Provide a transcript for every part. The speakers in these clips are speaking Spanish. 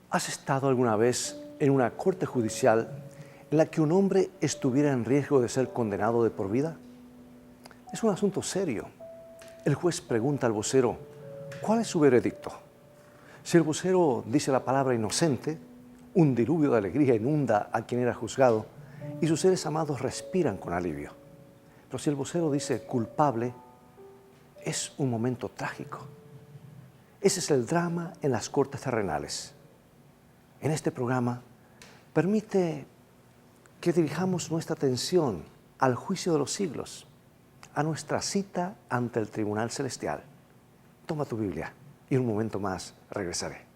¿Has estado alguna vez en una corte judicial en la que un hombre estuviera en riesgo de ser condenado de por vida? Es un asunto serio. El juez pregunta al vocero, ¿cuál es su veredicto? Si el vocero dice la palabra inocente, un diluvio de alegría inunda a quien era juzgado y sus seres amados respiran con alivio. Pero si el vocero dice culpable, es un momento trágico. Ese es el drama en las cortes terrenales. En este programa, permite que dirijamos nuestra atención al juicio de los siglos, a nuestra cita ante el Tribunal Celestial. Toma tu Biblia y en un momento más regresaré.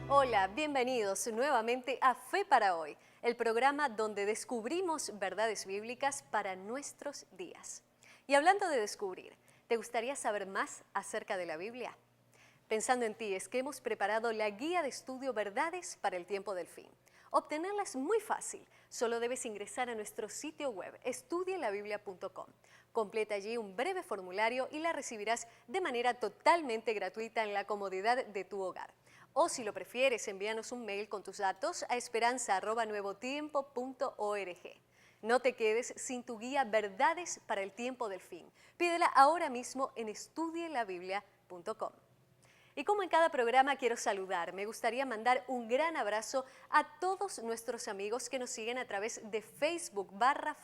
Hola, bienvenidos nuevamente a Fe para Hoy, el programa donde descubrimos verdades bíblicas para nuestros días. Y hablando de descubrir, ¿te gustaría saber más acerca de la Biblia? Pensando en ti es que hemos preparado la guía de estudio Verdades para el Tiempo del Fin. Obtenerla es muy fácil, solo debes ingresar a nuestro sitio web estudielabiblia.com. Completa allí un breve formulario y la recibirás de manera totalmente gratuita en la comodidad de tu hogar. O si lo prefieres, envíanos un mail con tus datos a esperanza@nuevotiempo.org. No te quedes sin tu guía Verdades para el Tiempo del Fin. Pídela ahora mismo en estudielabiblia.com. Y como en cada programa quiero saludar, me gustaría mandar un gran abrazo a todos nuestros amigos que nos siguen a través de Facebook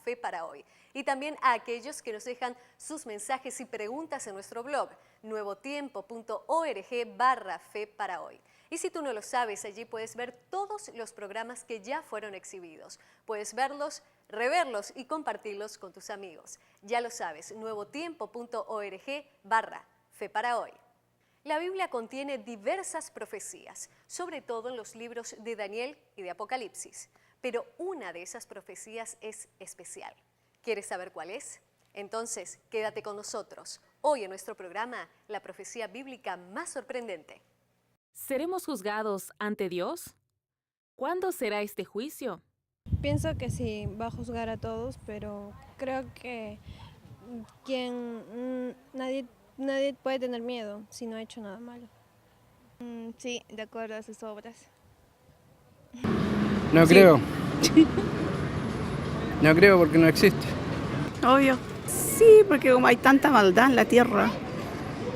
/Fe para Hoy y también a aquellos que nos dejan sus mensajes y preguntas en nuestro blog nuevotiempo.org/Fe para Hoy. Y si tú no lo sabes, allí puedes ver todos los programas que ya fueron exhibidos. Puedes verlos, reverlos y compartirlos con tus amigos. Ya lo sabes, nuevotiempo.org/Fe para Hoy. La Biblia contiene diversas profecías, sobre todo en los libros de Daniel y de Apocalipsis, pero una de esas profecías es especial. ¿Quieres saber cuál es? Entonces, quédate con nosotros. Hoy en nuestro programa, la profecía bíblica más sorprendente. ¿Seremos juzgados ante Dios? ¿Cuándo será este juicio? Pienso que sí, va a juzgar a todos, pero creo que nadie puede tener miedo si no ha hecho nada malo. Sí, de acuerdo a sus obras. No creo. No creo porque no existe. Obvio. Sí, porque como hay tanta maldad en la tierra,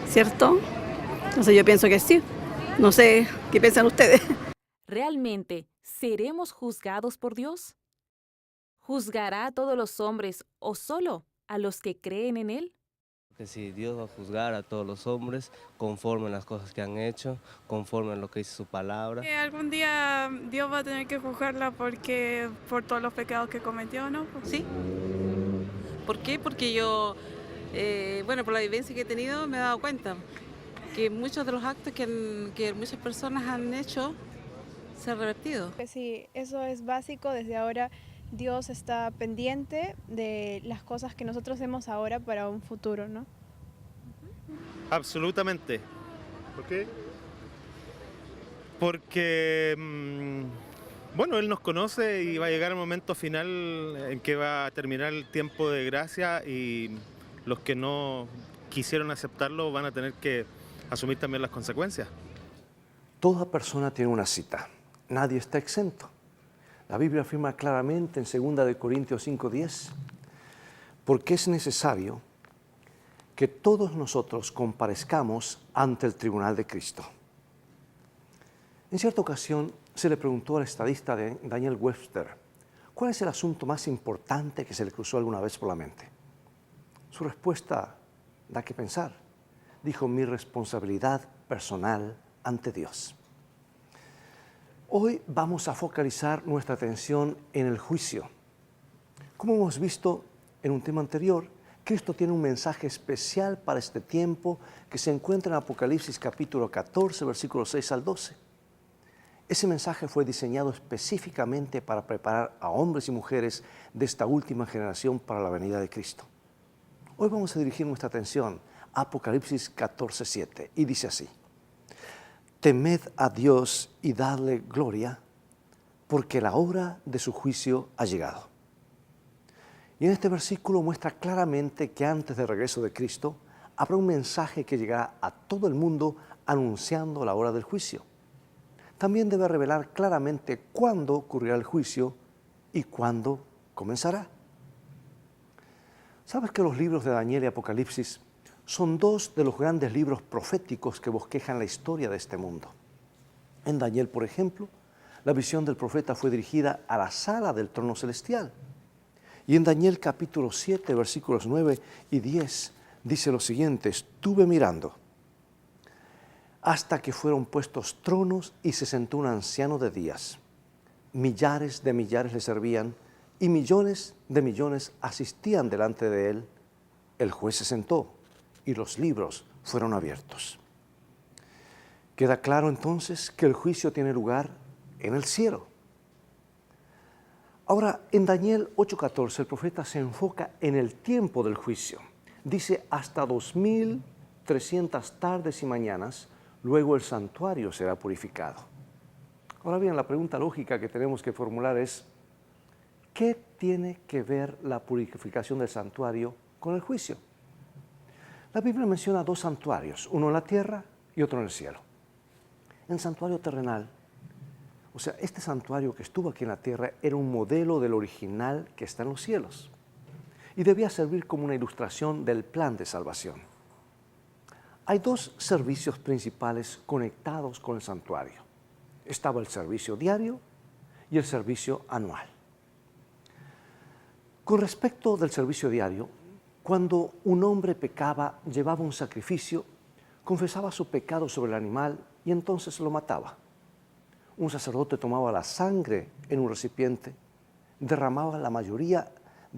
¿cierto? Entonces yo pienso que sí. No sé qué piensan ustedes. ¿Realmente seremos juzgados por Dios? ¿Juzgará a todos los hombres o solo a los que creen en Él? Que si Dios va a juzgar a todos los hombres conforme a las cosas que han hecho, conforme a lo que dice su palabra. Algún día Dios va a tener que juzgarla por todos los pecados que cometió, ¿no? Sí. ¿Por qué? Porque yo, por la vivencia que he tenido, me he dado cuenta que muchos de los actos que muchas personas han hecho se han revertido. Sí, eso es básico. Desde ahora Dios está pendiente de las cosas que nosotros hacemos ahora para un futuro, ¿no? Absolutamente. ¿Por qué? Porque, Él nos conoce y va a llegar el momento final en que va a terminar el tiempo de gracia y los que no quisieron aceptarlo van a tener que asumir también las consecuencias. Toda persona tiene una cita. Nadie está exento. La Biblia afirma claramente en 2 Corintios 5:10, porque es necesario que todos nosotros comparezcamos ante el tribunal de Cristo. En cierta ocasión se le preguntó al estadista Daniel Webster, ¿cuál es el asunto más importante que se le cruzó alguna vez por la mente? Su respuesta da que pensar. Dijo, mi responsabilidad personal ante Dios. Hoy vamos a focalizar nuestra atención en el juicio. Como hemos visto en un tema anterior, Cristo tiene un mensaje especial para este tiempo que se encuentra en Apocalipsis capítulo 14, versículos 6 al 12. Ese mensaje fue diseñado específicamente para preparar a hombres y mujeres de esta última generación para la venida de Cristo. Hoy vamos a dirigir nuestra atención a Apocalipsis 14:7 y dice así: Temed a Dios y dadle gloria, porque la hora de su juicio ha llegado. Y en este versículo muestra claramente que antes del regreso de Cristo habrá un mensaje que llegará a todo el mundo anunciando la hora del juicio. También debe revelar claramente cuándo ocurrirá el juicio y cuándo comenzará. ¿Sabes que los libros de Daniel y Apocalipsis son dos de los grandes libros proféticos que bosquejan la historia de este mundo? En Daniel, por ejemplo, la visión del profeta fue dirigida a la sala del trono celestial. Y en Daniel capítulo 7, versículos 9 y 10, dice lo siguiente: estuve mirando hasta que fueron puestos tronos y se sentó un anciano de días. Millares de millares le servían y millones de millones asistían delante de él. El juez se sentó y los libros fueron abiertos. Queda claro entonces que el juicio tiene lugar en el cielo. Ahora, en Daniel 8:14, el profeta se enfoca en el tiempo del juicio. Dice: hasta 2300 tardes y mañanas, luego el santuario será purificado. Ahora bien, la pregunta lógica que tenemos que formular es: ¿qué tiene que ver la purificación del santuario con el juicio? La Biblia menciona dos santuarios, uno en la tierra y otro en el cielo. En el santuario terrenal, o sea, este santuario que estuvo aquí en la tierra era un modelo del original que está en los cielos y debía servir como una ilustración del plan de salvación. Hay dos servicios principales conectados con el santuario. Estaba el servicio diario y el servicio anual. Con respecto del servicio diario, cuando un hombre pecaba, llevaba un sacrificio, confesaba su pecado sobre el animal y entonces lo mataba. Un sacerdote tomaba la sangre en un recipiente, derramaba la mayoría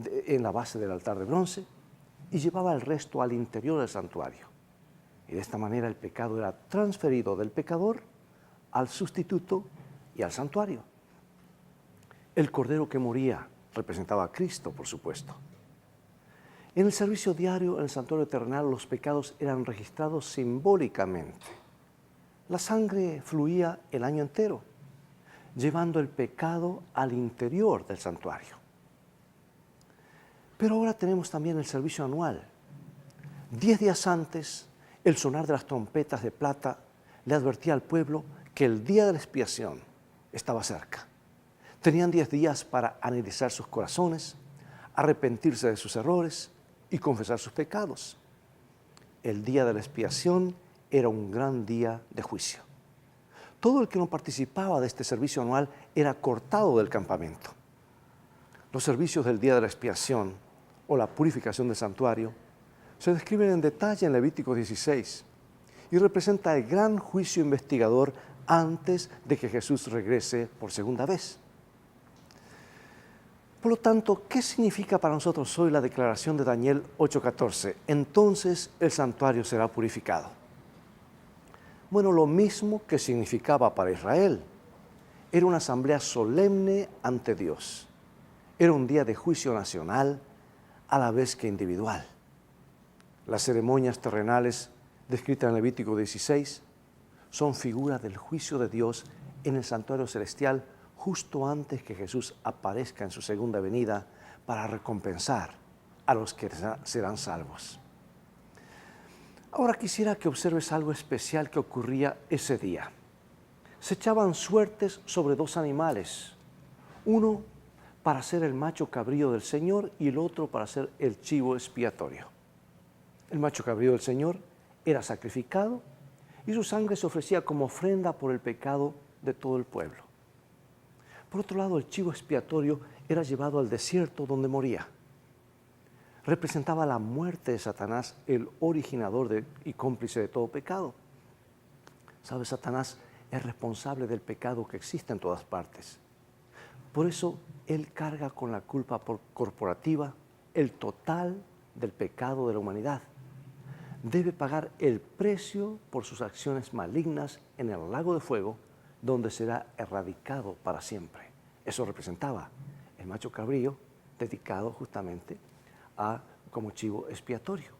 en la base del altar de bronce y llevaba el resto al interior del santuario. Y de esta manera el pecado era transferido del pecador al sustituto y al santuario. El cordero que moría representaba a Cristo, por supuesto. En el servicio diario en el santuario terrenal, los pecados eran registrados simbólicamente. La sangre fluía el año entero, llevando el pecado al interior del santuario. Pero ahora tenemos también el servicio anual. 10 días antes, el sonar de las trompetas de plata le advertía al pueblo que el día de la expiación estaba cerca. Tenían 10 días para analizar sus corazones, arrepentirse de sus errores y confesar sus pecados. El día de la expiación era un gran día de juicio. Todo el que no participaba de este servicio anual era cortado del campamento. Los servicios del día de la expiación o la purificación del santuario se describen en detalle en Levítico 16 y representa el gran juicio investigador antes de que Jesús regrese por segunda vez. Por lo tanto, ¿qué significa para nosotros hoy la declaración de Daniel 8:14? Entonces el santuario será purificado. Bueno, lo mismo que significaba para Israel. Era una asamblea solemne ante Dios. Era un día de juicio nacional a la vez que individual. Las ceremonias terrenales descritas en Levítico 16 son figuras del juicio de Dios en el santuario celestial justo antes que Jesús aparezca en su segunda venida para recompensar a los que serán salvos. Ahora quisiera que observes algo especial que ocurría ese día. Se echaban suertes sobre dos animales, uno para ser el macho cabrío del Señor y el otro para ser el chivo expiatorio. El macho cabrío del Señor era sacrificado y su sangre se ofrecía como ofrenda por el pecado de todo el pueblo. Por otro lado, el chivo expiatorio era llevado al desierto donde moría. Representaba la muerte de Satanás, el originador y cómplice de todo pecado. ¿Sabes? Satanás es responsable del pecado que existe en todas partes. Por eso, él carga con la culpa corporativa el total del pecado de la humanidad. Debe pagar el precio por sus acciones malignas en el lago de fuego donde será erradicado para siempre. Eso representaba el macho cabrío dedicado justamente como chivo expiatorio.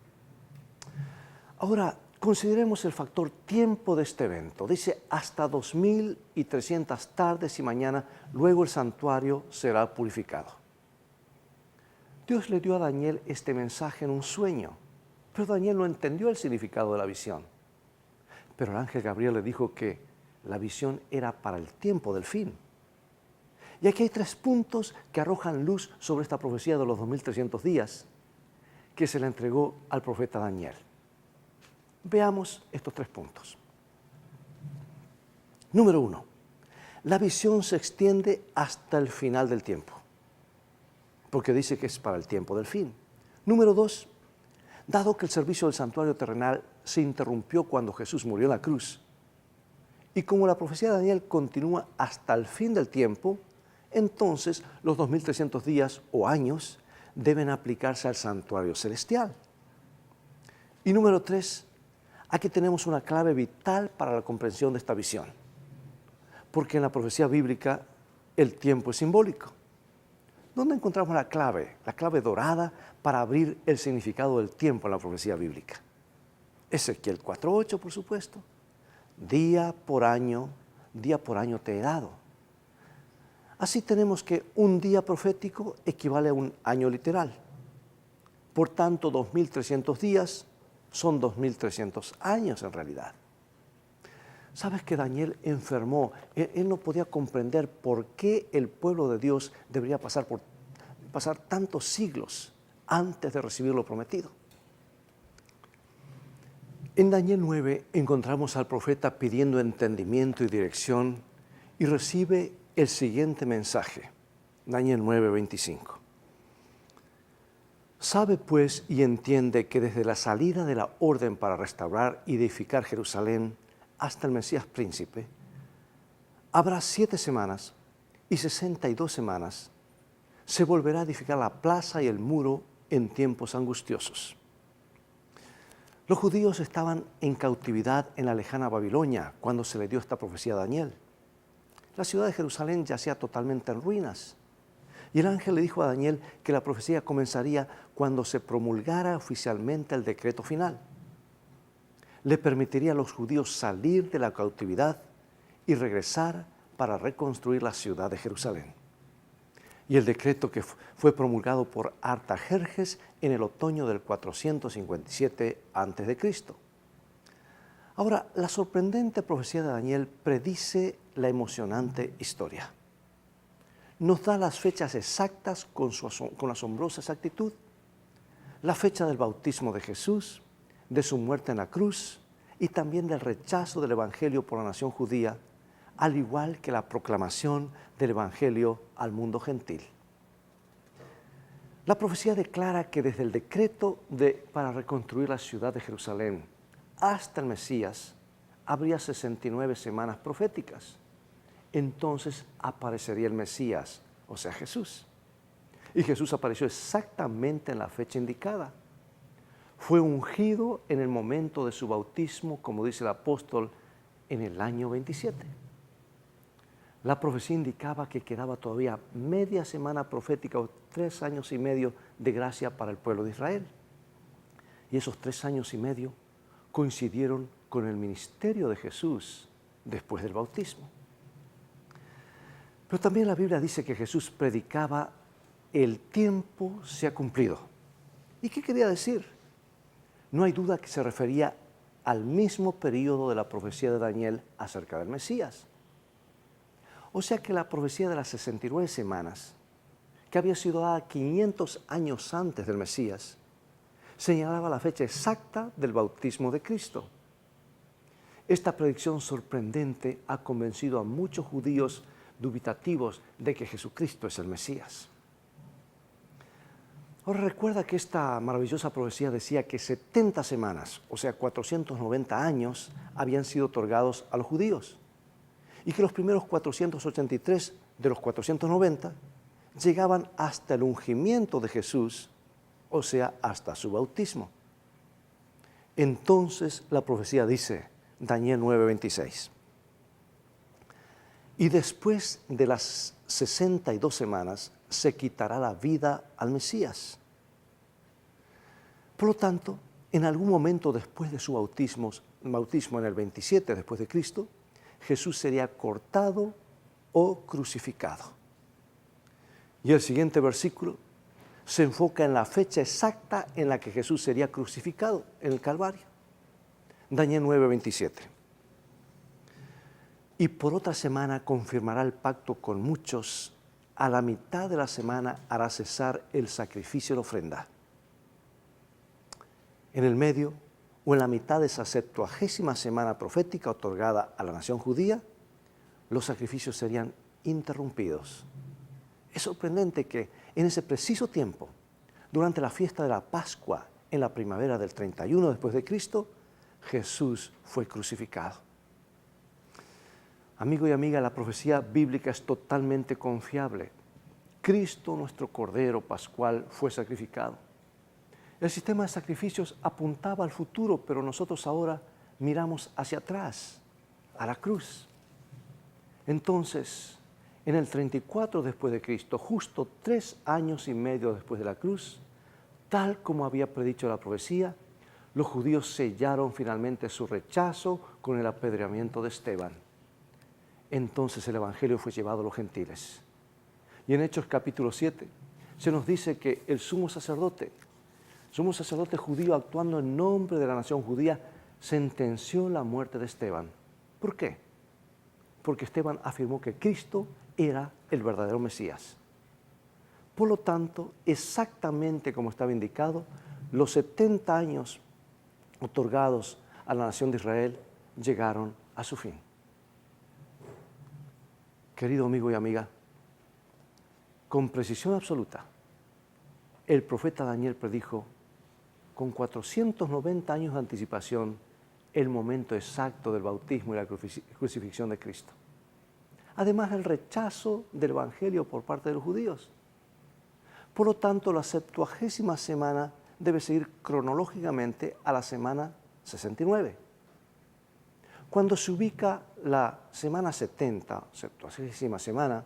Ahora, consideremos el factor tiempo de este evento. Dice hasta 2300 tardes y mañana, luego el santuario será purificado. Dios le dio a Daniel este mensaje en un sueño, pero Daniel no entendió el significado de la visión. Pero el ángel Gabriel le dijo que la visión era para el tiempo del fin. Y aquí hay 3 puntos que arrojan luz sobre esta profecía de los 2300 días que se le entregó al profeta Daniel. Veamos estos 3 puntos. Número 1. La visión se extiende hasta el final del tiempo, porque dice que es para el tiempo del fin. Número 2. Dado que el servicio del santuario terrenal se interrumpió cuando Jesús murió en la cruz, y como la profecía de Daniel continúa hasta el fin del tiempo, entonces los 2300 días o años deben aplicarse al santuario celestial. Y número 3. Aquí tenemos una clave vital para la comprensión de esta visión, porque en la profecía bíblica el tiempo es simbólico. ¿Dónde encontramos la clave dorada para abrir el significado del tiempo en la profecía bíblica? Ezequiel 4:8, por supuesto. Día por año te he dado. Así tenemos que un día profético equivale a un año literal. Por tanto, 2300 días son 2300 años en realidad. ¿Sabes que Daniel enfermó? Él no podía comprender por qué el pueblo de Dios debería pasar tantos siglos antes de recibir lo prometido. En Daniel 9 encontramos al profeta pidiendo entendimiento y dirección y recibe el siguiente mensaje. Daniel 9:25. Sabe pues y entiende que desde la salida de la orden para restaurar y edificar Jerusalén hasta el Mesías príncipe, habrá 7 semanas y 62 semanas. Se volverá a edificar la plaza y el muro en tiempos angustiosos. Los judíos estaban en cautividad en la lejana Babilonia cuando se le dio esta profecía a Daniel. La ciudad de Jerusalén yacía totalmente en ruinas. Y el ángel le dijo a Daniel que la profecía comenzaría cuando se promulgara oficialmente el decreto final. Le permitiría a los judíos salir de la cautividad y regresar para reconstruir la ciudad de Jerusalén. Y el decreto que fue promulgado por Artajerjes en el otoño del 457 a.C. Ahora, la sorprendente profecía de Daniel predice la emocionante historia. Nos da las fechas exactas con asombrosa exactitud. La fecha del bautismo de Jesús, de su muerte en la cruz y también del rechazo del Evangelio por la nación judía, al igual que la proclamación del Evangelio al mundo gentil. La profecía declara que desde el decreto para reconstruir la ciudad de Jerusalén hasta el Mesías habría 69 semanas proféticas. Entonces aparecería el Mesías, o sea, Jesús. Y Jesús apareció exactamente en la fecha indicada. Fue ungido en el momento de su bautismo, como dice el apóstol, en el año 27. La profecía indicaba que quedaba todavía media semana profética o 3 años y medio de gracia para el pueblo de Israel. Y esos 3 años y medio coincidieron con el ministerio de Jesús después del bautismo. Pero también la Biblia dice que Jesús predicaba: el tiempo se ha cumplido. ¿Y qué quería decir? No hay duda que se refería al mismo periodo de la profecía de Daniel acerca del Mesías. O sea que la profecía de las 69 semanas, que había sido dada 500 años antes del Mesías, señalaba la fecha exacta del bautismo de Cristo. Esta predicción sorprendente ha convencido a muchos judíos dubitativos de que Jesucristo es el Mesías. Ahora recuerda que esta maravillosa profecía decía que 70 semanas, o sea 490 años, habían sido otorgados a los judíos y que los primeros 483 de los 490 llegaban hasta el ungimiento de Jesús, o sea, hasta su bautismo. Entonces la profecía dice, Daniel 9:26, Y después de las 62 semanas se quitará la vida al Mesías. Por lo tanto, en algún momento después de su bautismo en el 27 después de Cristo, Jesús sería cortado o crucificado. Y el siguiente versículo se enfoca en la fecha exacta en la que Jesús sería crucificado en el Calvario. Daniel 9:27. Y por otra semana confirmará el pacto con muchos. A la mitad de la semana hará cesar el sacrificio y la ofrenda. En el medio o en la mitad de esa 70ª semana profética otorgada a la nación judía, los sacrificios serían interrumpidos. Es sorprendente que en ese preciso tiempo, durante la fiesta de la Pascua, en la primavera del 31 después de Cristo, Jesús fue crucificado. Amigo y amiga, la profecía bíblica es totalmente confiable. Cristo, nuestro Cordero Pascual, fue sacrificado. El sistema de sacrificios apuntaba al futuro, pero nosotros ahora miramos hacia atrás, a la cruz. Entonces, en el 34 después de Cristo, justo 3 años y medio después de la cruz, tal como había predicho la profecía, los judíos sellaron finalmente su rechazo con el apedreamiento de Esteban. Entonces el Evangelio fue llevado a los gentiles. Y en Hechos capítulo 7 se nos dice que el sumo sacerdote judío actuando en nombre de la nación judía, sentenció la muerte de Esteban. ¿Por qué? Porque Esteban afirmó que Cristo era el verdadero Mesías. Por lo tanto, exactamente como estaba indicado, los 70 años otorgados a la nación de Israel llegaron a su fin. Querido amigo y amiga, con precisión absoluta, el profeta Daniel predijo con 490 años de anticipación el momento exacto del bautismo y la crucifixión de Cristo. Además del rechazo del Evangelio por parte de los judíos. Por lo tanto, la 70ª semana debe seguir cronológicamente a la semana 69. Cuando se ubica la semana 70, 70ª semana,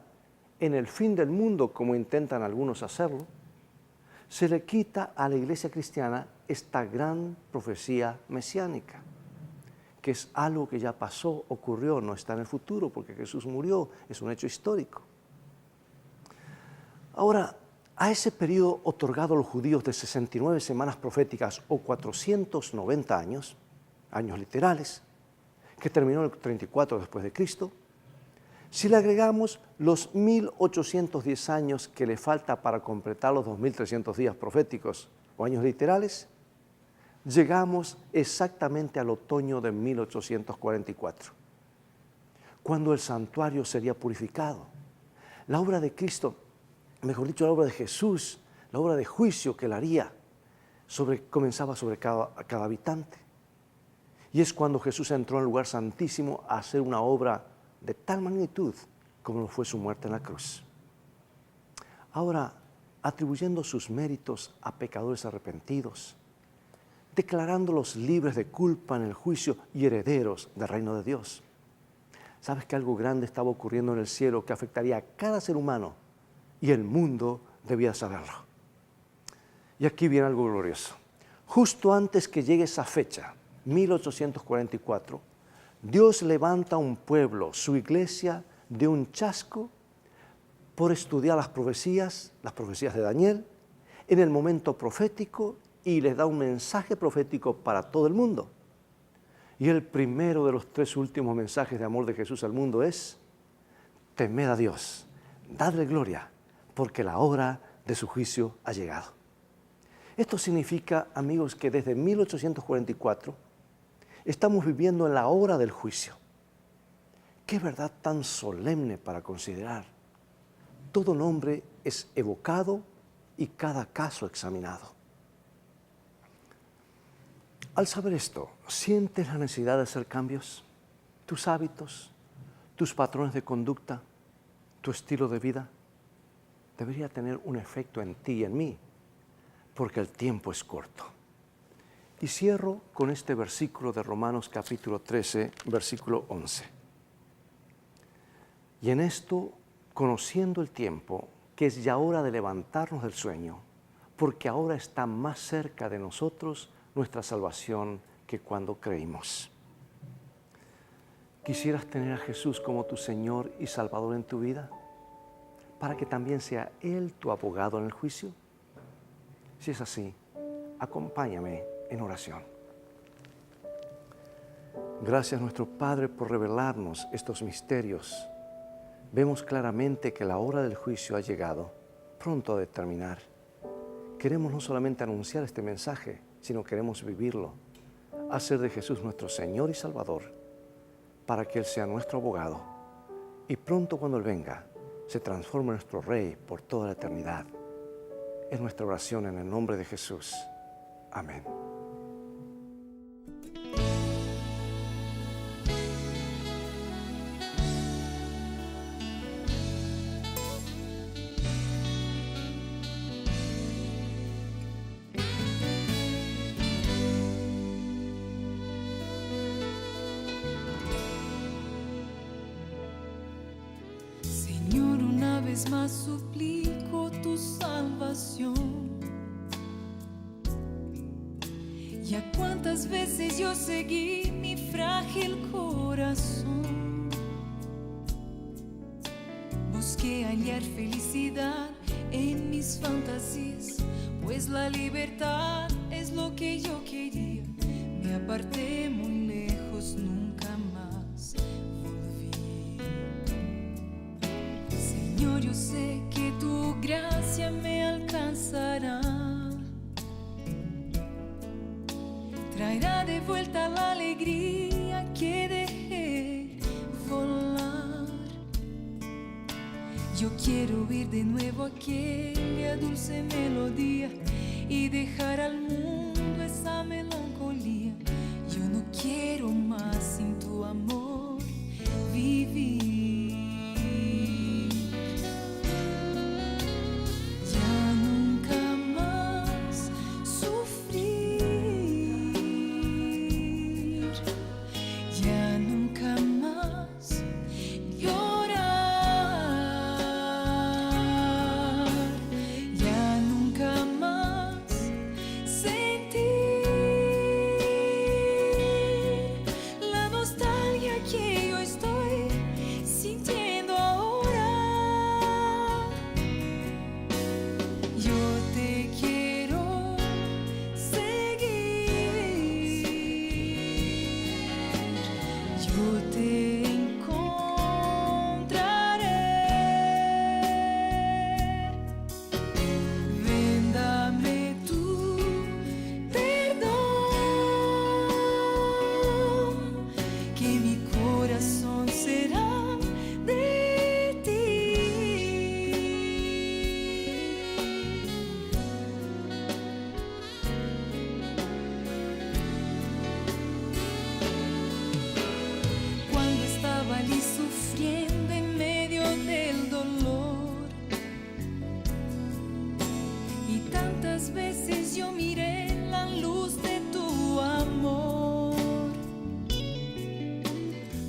en el fin del mundo, como intentan algunos hacerlo, se le quita a la iglesia cristiana esta gran profecía mesiánica, que es algo que ya pasó, ocurrió, no está en el futuro, porque Jesús murió, es un hecho histórico. Ahora, a ese periodo otorgado a los judíos de 69 semanas proféticas o 490 años, años literales, que terminó en el 34 después de Cristo, si le agregamos los 1810 años que le falta para completar los 2300 días proféticos o años literales, llegamos exactamente al otoño de 1844, cuando el santuario sería purificado. La obra de Cristo, mejor dicho, la obra de Jesús, la obra de juicio que él haría, comenzaba sobre cada habitante. Y es cuando Jesús entró al lugar santísimo a hacer una obra de tal magnitud como fue su muerte en la cruz. Ahora, atribuyendo sus méritos a pecadores arrepentidos, declarándolos libres de culpa en el juicio y herederos del reino de Dios. ¿Sabes que algo grande estaba ocurriendo en el cielo que afectaría a cada ser humano y el mundo debía saberlo? Y aquí viene algo glorioso. Justo antes que llegue esa fecha, 1844, Dios levanta un pueblo, su iglesia, de un chasco por estudiar las profecías de Daniel, en el momento profético, y les da un mensaje profético para todo el mundo. Y el primero de los 3 últimos mensajes de amor de Jesús al mundo es: temed a Dios, dadle gloria, porque la hora de su juicio ha llegado. Esto significa, amigos, que desde 1844 estamos viviendo en la hora del juicio. Qué verdad tan solemne para considerar. Todo nombre es evocado y cada caso examinado. Al saber esto, ¿sientes la necesidad de hacer cambios? ¿Tus hábitos, tus patrones de conducta, tu estilo de vida? Debería tener un efecto en ti y en mí, porque el tiempo es corto. Y cierro con este versículo de Romanos capítulo 13, versículo 11. Y en esto, conociendo el tiempo, que es ya hora de levantarnos del sueño, porque ahora está más cerca de nosotros nuestra salvación que cuando creímos. ¿Quisieras tener a Jesús como tu Señor y Salvador en tu vida, para que también sea Él tu abogado en el juicio? Si es así, acompáñame en oración. Gracias, nuestro Padre, por revelarnos estos misterios. Vemos claramente que la hora del juicio ha llegado, pronto a terminar. Queremos no solamente anunciar este mensaje, sino queremos vivirlo, hacer de Jesús nuestro Señor y Salvador, para que Él sea nuestro abogado y pronto, cuando Él venga, se transforme en nuestro Rey por toda la eternidad. Es nuestra oración en el nombre de Jesús. Amén. Señor, una vez más suplico tu salvación. Ya cuántas veces yo seguí mi frágil corazón. Busqué hallar felicidad en mis fantasías, pues la libertad es lo que yo quería. Me aparté muy lejos, nunca más volví. Señor, yo sé que tu gracia me alcanzará. Traerá de vuelta la alegría que dejé volar. Yo quiero oír de nuevo aquella dulce melodía y dejar al mundo esa melancolía. Yo no quiero más sin tu amor vivir. Ya nunca más sufrir. Ya nunca más llorar. Ya nunca más sentir la nostalgia que yo estoy sintiendo ahora. Yo te quiero seguir. Yo te encontraré. Ven, dame tu perdón, que mi corazón será de ti. Cuando estaba allí sufriendo en medio del dolor, y tantas veces yo miré la luz de tu amor,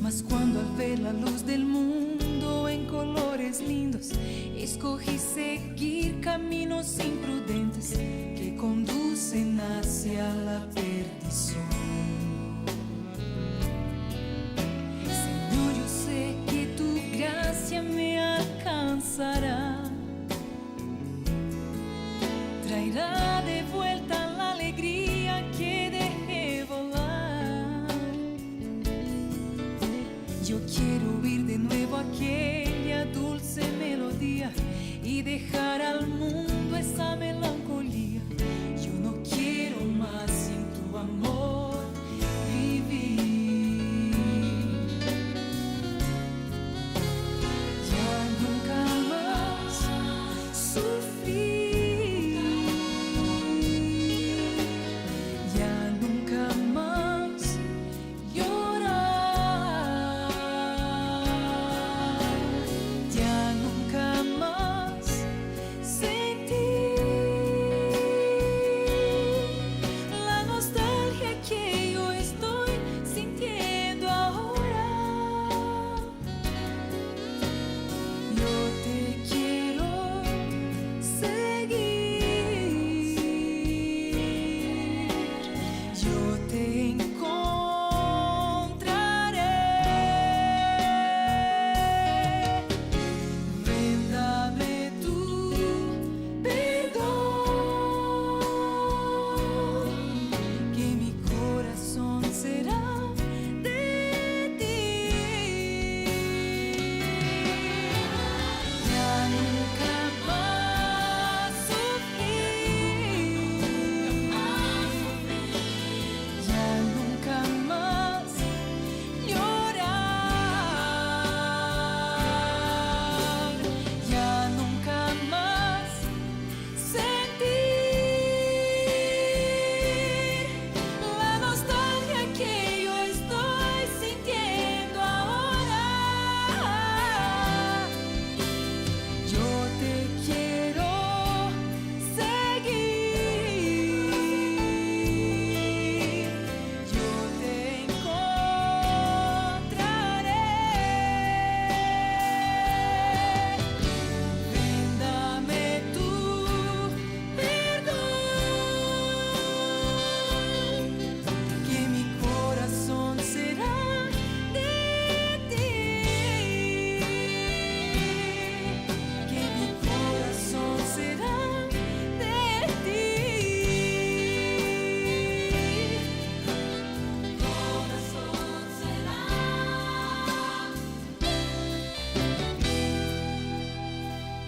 mas cuando al ver la luz del mundo en colores lindos, escogí seguir caminos imprudentes que conducen hacia la perdición. Señor, yo sé que tu gracia me alcanzará. Traerá de vuelta la alegría que dejé volar. Yo quiero oír de nuevo aquella dulce melodía y dejar al mundo esa melancolía. Yo no quiero más sin tu amor vivir. Ya nunca más sufrir. Ya nunca más llorar. Ya nunca más sentir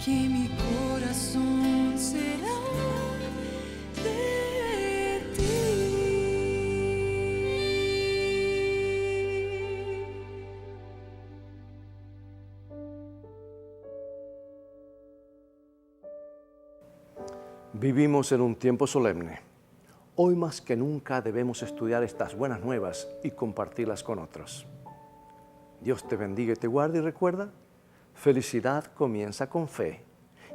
que mi corazón será de ti. Vivimos en un tiempo solemne. Hoy más que nunca debemos estudiar estas buenas nuevas y compartirlas con otros. Dios te bendiga y te guarde y recuerda, felicidad comienza con fe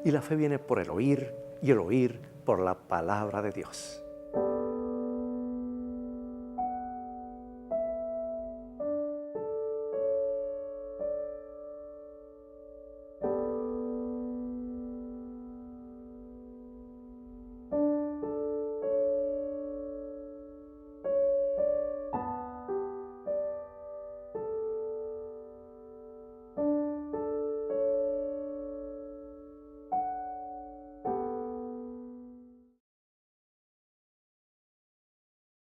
y la fe viene por el oír y el oír por la palabra de Dios.